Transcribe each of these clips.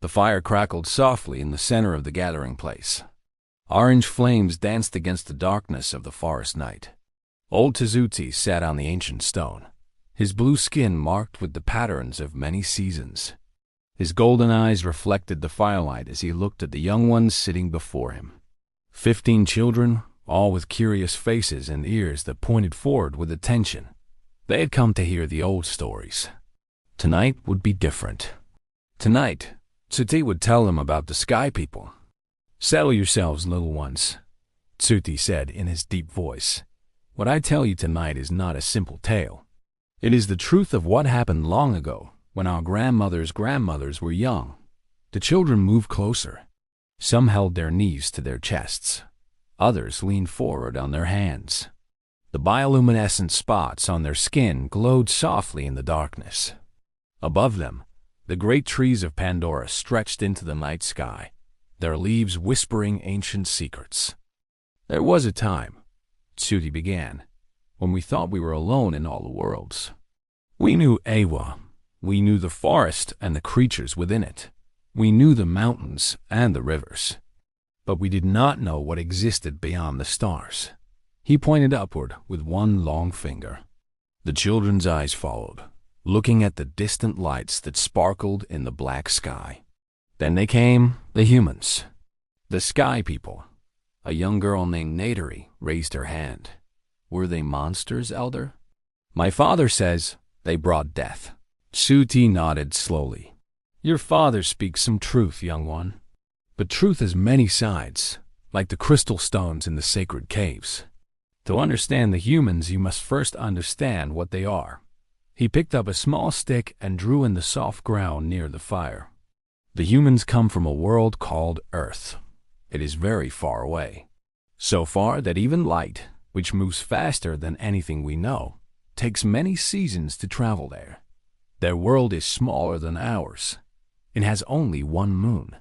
The fire crackled softly in the center of the gathering place. Orange flames danced against the darkness of the forest night. Old Tazuti sat on the ancient stone, his blue skin marked with the patterns of many seasons. His golden eyes reflected the firelight as he looked at the young ones sitting before him. 15 children, all with curious faces and ears that pointed forward with attention. They had come to hear the old stories. Tonight would be different. Tonight, Tsuti would tell them about the Sky People. "Settle yourselves, little ones," Tsuti said in his deep voice. "What I tell you tonight is not a simple tale. It is the truth of what happened long ago, when our grandmothers' grandmothers were young." The children moved closer. Some held their knees to their chests. Others leaned forward on their hands. The bioluminescent spots on their skin glowed softly in the darkness. Above them, the great trees of Pandora stretched into the night sky, their leaves whispering ancient secrets. "There was a time," Tsuti began, "when we thought we were alone in all the worlds. We knew Ewa. We knew the forest and the creatures within it. We knew the mountains and the rivers. But we did not know what existed beyond the stars." He pointed upward with one long finger. The children's eyes followed, looking at the distant lights that sparkled in the black sky. Then they came, the humans. The Sky People. A young girl named Naderi raised her hand. "Were they monsters, Elder?" "My father says they brought death." Tsuti nodded slowly. "Your father speaks some truth, young one. But truth has many sides, like the crystal stones in the sacred caves. To understand the humans, you must first understand what they are." He picked up a small stick and drew in the soft ground near the fire. "The humans come from a world called Earth. It is very far away. So far that even light, which moves faster than anything we know, takes many seasons to travel there. Their world is smaller than ours. It has only one moon.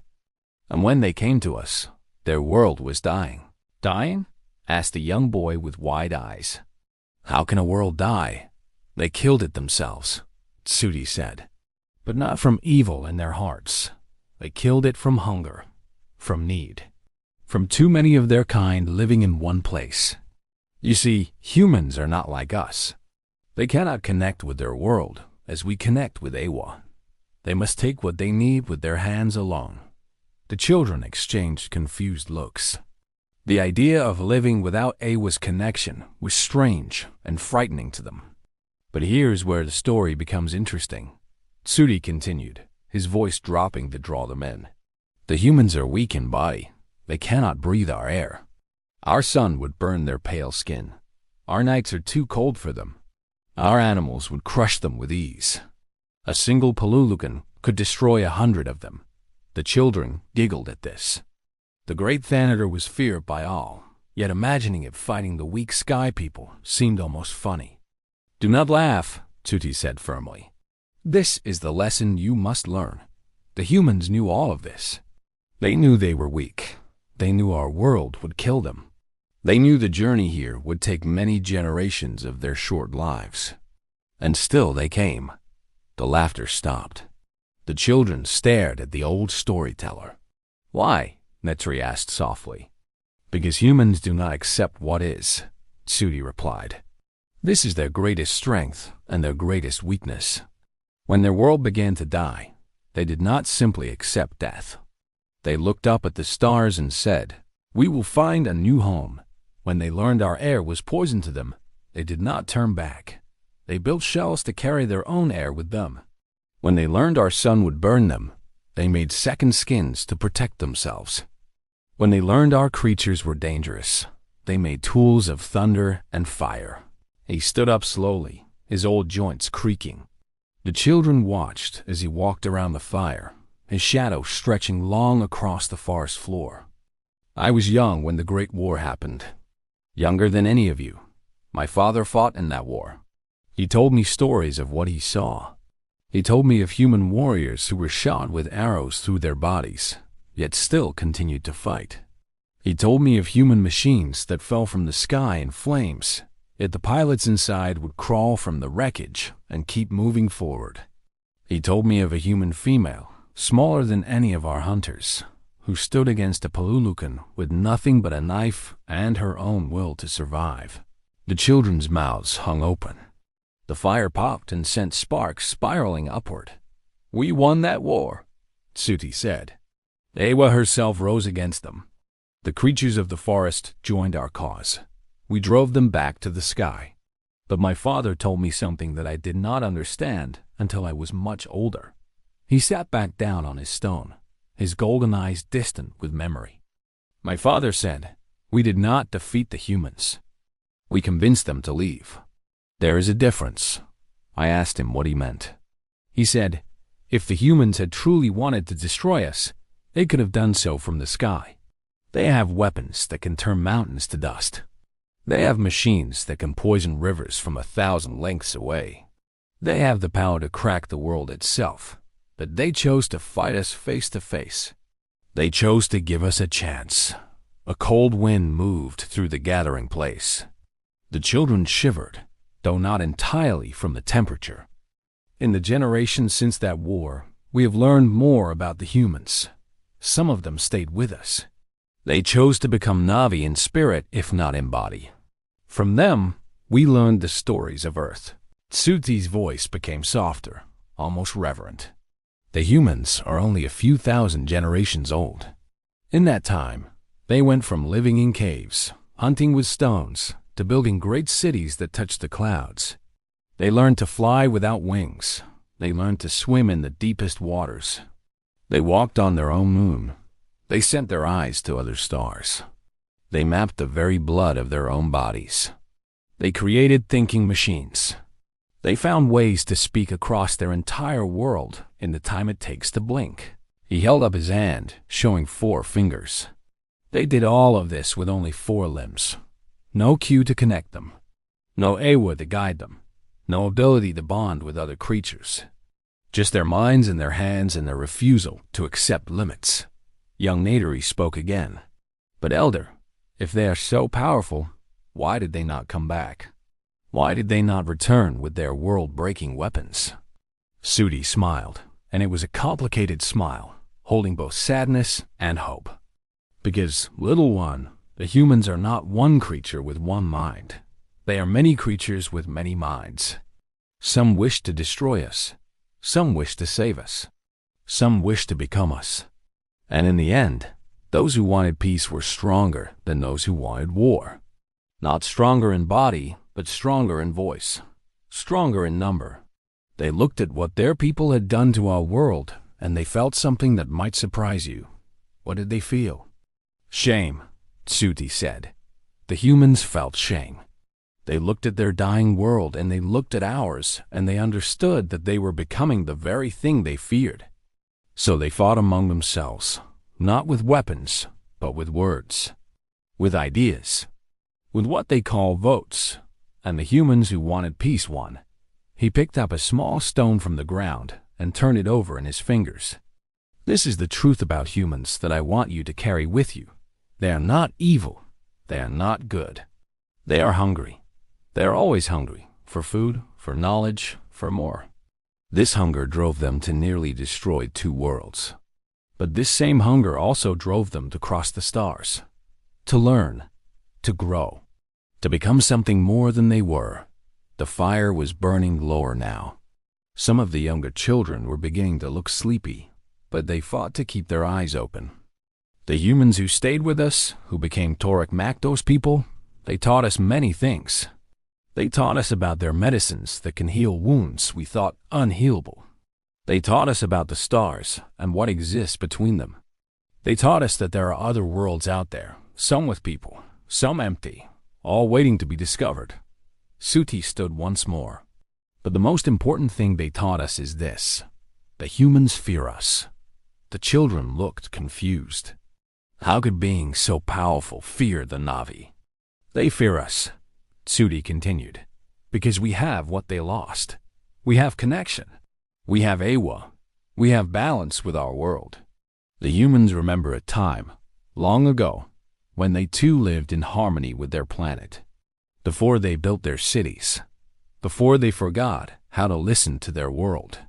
And when they came to us, their world was dying." "Dying?" asked a young boy with wide eyes. "How can a world die? They killed it themselves," Tsuti said. "But not from evil in their hearts. They killed it from hunger, from need, from too many of their kind living in one place. You see, humans are not like us. They cannot connect with their world as we connect with Ewa. They must take what they need with their hands alone." The children exchanged confused looks. The idea of living without Ewa's connection was strange and frightening to them. "But here's where the story becomes interesting," Tsuti continued, his voice dropping to draw them in. "The humans are weak in body. They cannot breathe our air. Our sun would burn their pale skin. Our nights are too cold for them. Our animals would crush them with ease. A single Palulukan could destroy 100 of them." The children giggled at this. The great Thanator was feared by all, yet imagining it fighting the weak Sky People seemed almost funny. "Do not laugh," Tsuti said firmly. "This is the lesson you must learn. The humans knew all of this. They knew they were weak. They knew our world would kill them. They knew the journey here would take many generations of their short lives. And still they came." The laughter stopped. The children stared at the old storyteller. "Why?" Netri asked softly. "Because humans do not accept what is," Tsuti replied. "This is their greatest strength and their greatest weakness. When their world began to die, they did not simply accept death. They looked up at the stars and said, 'We will find a new home.' When they learned our air was poison to them, they did not turn back. They built shells to carry their own air with them. When they learned our sun would burn them, they made second skins to protect themselves. When they learned our creatures were dangerous, they made tools of thunder and fire." He stood up slowly, his old joints creaking. The children watched as he walked around the fire, his shadow stretching long across the forest floor. "I was young when the Great War happened. Younger than any of you. My father fought in that war. He told me stories of what he saw. He told me of human warriors who were shot with arrows through their bodies, yet still continued to fight. He told me of human machines that fell from the sky in flames, yet the pilots inside would crawl from the wreckage and keep moving forward. He told me of a human female, smaller than any of our hunters, who stood against a Palulukan with nothing but a knife and her own will to survive. The children's mouths hung open. The fire popped and sent sparks spiraling upward. "We won that war," Tsuti said. Ewa herself rose against them. The creatures of the forest joined our cause. We drove them back to the sky. But my father told me something that I did not understand until I was much older. He sat back down on his stone, his golden eyes distant with memory. My father said, "We did not defeat the humans. We convinced them to leave. There is a difference." I asked him what he meant. He said, "If the humans had truly wanted to destroy us, they could have done so from the sky. They have weapons that can turn mountains to dust. They have machines that can poison rivers from 1,000 lengths away. They have the power to crack the world itself, but they chose to fight us face to face. They chose to give us a chance." A cold wind moved through the gathering place. The children shivered, though not entirely from the temperature. In the generations since that war, we have learned more about the humans. Some of them stayed with us. They chose to become Na'vi in spirit, if not in body. From them, we learned the stories of Earth. Tsuti's voice became softer, almost reverent. The humans are only a few thousand generations old. In that time, they went from living in caves, hunting with stones, to building great cities that touched the clouds. They learned to fly without wings. They learned to swim in the deepest waters. They walked on their own moon. They sent their eyes to other stars. They mapped the very blood of their own bodies. They created thinking machines. They found ways to speak across their entire world in the time it takes to blink. He held up his hand, showing 4 fingers. They did all of this with only 4 limbs. No cue to connect them. No Ewa to guide them. No ability to bond with other creatures. Just their minds and their hands and their refusal to accept limits. Young Naderi spoke again. "But Elder, if they are so powerful, why did they not come back? Why did they not return with their world-breaking weapons?" Tsuti smiled, and it was a complicated smile, holding both sadness and hope. "Because, little one, the humans are not one creature with one mind. They are many creatures with many minds. Some wish to destroy us. Some wish to save us. Some wish to become us. And in the end, those who wanted peace were stronger than those who wanted war. Not stronger in body, but stronger in voice. Stronger in number. They looked at what their people had done to our world, and they felt something that might surprise you. What did they feel? Shame, Tsuti said. The humans felt shame. They looked at their dying world, and they looked at ours, and they understood that they were becoming the very thing they feared. So they fought among themselves, not with weapons, but with words, with ideas, with what they call votes. And the humans who wanted peace won. He picked up a small stone from the ground and turned it over in his fingers. This is the truth about humans that I want you to carry with you. They are not evil. They are not good. They are hungry. They are always hungry, for food, for knowledge, for more. This hunger drove them to nearly destroy 2 worlds. But this same hunger also drove them to cross the stars, to learn, to grow, to become something more than they were. The fire was burning lower now. Some of the younger children were beginning to look sleepy, but they fought to keep their eyes open. The humans who stayed with us, who became Torek Makdos people, they taught us many things. They taught us about their medicines that can heal wounds we thought unhealable. They taught us about the stars and what exists between them. They taught us that there are other worlds out there, some with people, some empty, all waiting to be discovered. Tsuti stood once more. But the most important thing they taught us is this. The humans fear us. The children looked confused. How could beings so powerful fear the Na'vi? They fear us, Tsuti continued, because we have what they lost. We have connection. We have Ewa. We have balance with our world. The humans remember a time, long ago, when they too lived in harmony with their planet. Before they built their cities. Before they forgot how to listen to their world.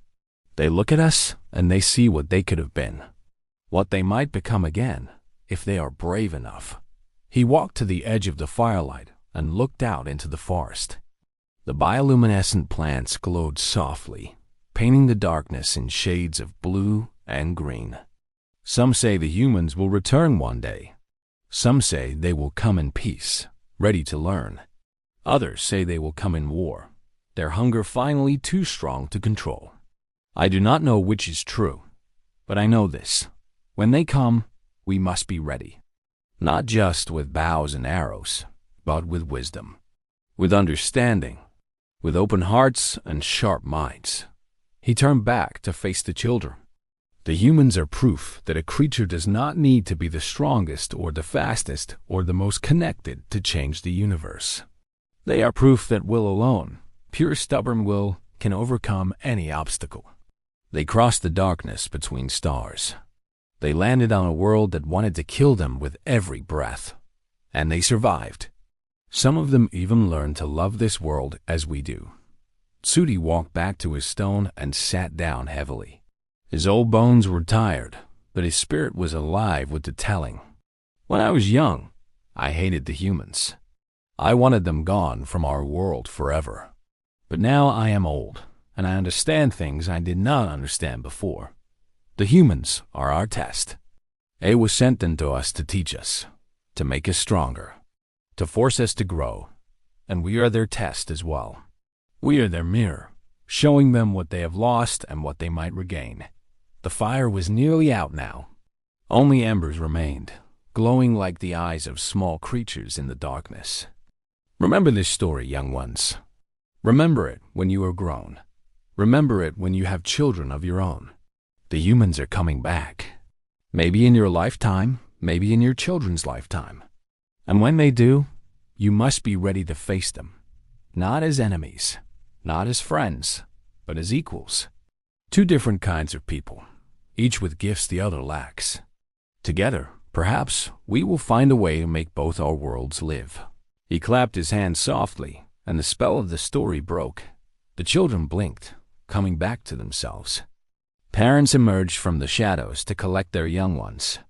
They look at us and they see what they could have been, what they might become again if they are brave enough. He walked to the edge of the firelight and looked out into the forest. The bioluminescent plants glowed softly, painting the darkness in shades of blue and green. Some say the humans will return one day. Some say they will come in peace, ready to learn. Others say they will come in war, their hunger finally too strong to control. I do not know which is true, but I know this. When they come, we must be ready. Not just with bows and arrows, but with wisdom, with understanding, with open hearts and sharp minds. He turned back to face the children. The humans are proof that a creature does not need to be the strongest or the fastest or the most connected to change the universe. They are proof that will alone, pure stubborn will, can overcome any obstacle. They crossed the darkness between stars. They landed on a world that wanted to kill them with every breath. And they survived. Some of them even learned to love this world as we do. Sudi walked back to his stone and sat down heavily. His old bones were tired, but his spirit was alive with the telling. When I was young, I hated the humans. I wanted them gone from our world forever. But now I am old, and I understand things I did not understand before. The humans are our test. They was sent into us to teach us, to make us stronger, to force us to grow, and we are their test as well. We are their mirror, showing them what they have lost and what they might regain. The fire was nearly out now. Only embers remained, glowing like the eyes of small creatures in the darkness. Remember this story, young ones. Remember it when you are grown. Remember it when you have children of your own. The humans are coming back. Maybe in your lifetime, maybe in your children's lifetime. And when they do, you must be ready to face them. Not as enemies, not as friends, but as equals. Two different kinds of people, each with gifts the other lacks. Together, perhaps, we will find a way to make both our worlds live. He clapped his hands softly, and the spell of the story broke. The children blinked, coming back to themselves. Parents emerged from the shadows to collect their young ones.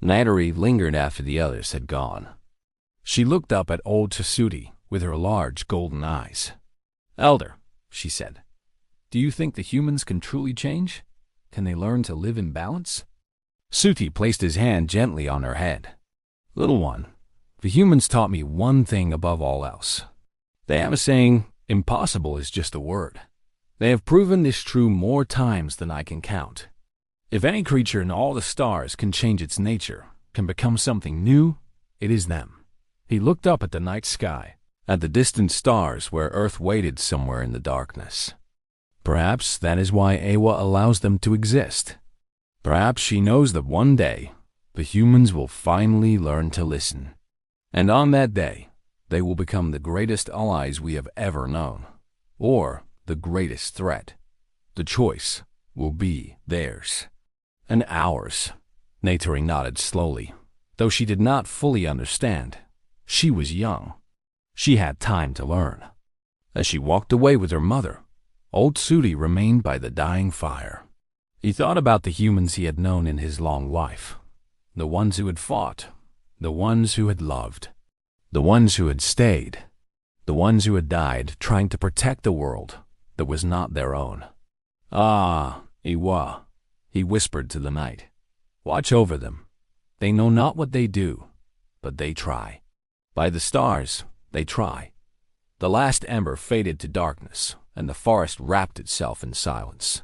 Natari lingered after the others had gone. She looked up at old Tasudi with her large golden eyes. "Elder," she said, "do you think the humans can truly change? Can they learn to live in balance?" Suti placed his hand gently on her head. "Little one, the humans taught me one thing above all else. They have a saying, impossible is just a word. They have proven this true more times than I can count. If any creature in all the stars can change its nature, can become something new, it is them." He looked up at the night sky, at the distant stars where Earth waited somewhere in the darkness. Perhaps that is why Awa allows them to exist. Perhaps she knows that one day, the humans will finally learn to listen. And on that day, they will become the greatest allies we have ever known. Or the greatest threat. The choice will be theirs. And ours. Natari nodded slowly, though she did not fully understand. She was young. She had time to learn. As she walked away with her mother, old Sudi remained by the dying fire. He thought about the humans he had known in his long life. The ones who had fought. The ones who had loved. The ones who had stayed. The ones who had died trying to protect the world that was not their own. "Ah, Iwa," he whispered to the night. "Watch over them. They know not what they do, but they try. By the stars, they try." The last ember faded to darkness, and the forest wrapped itself in silence.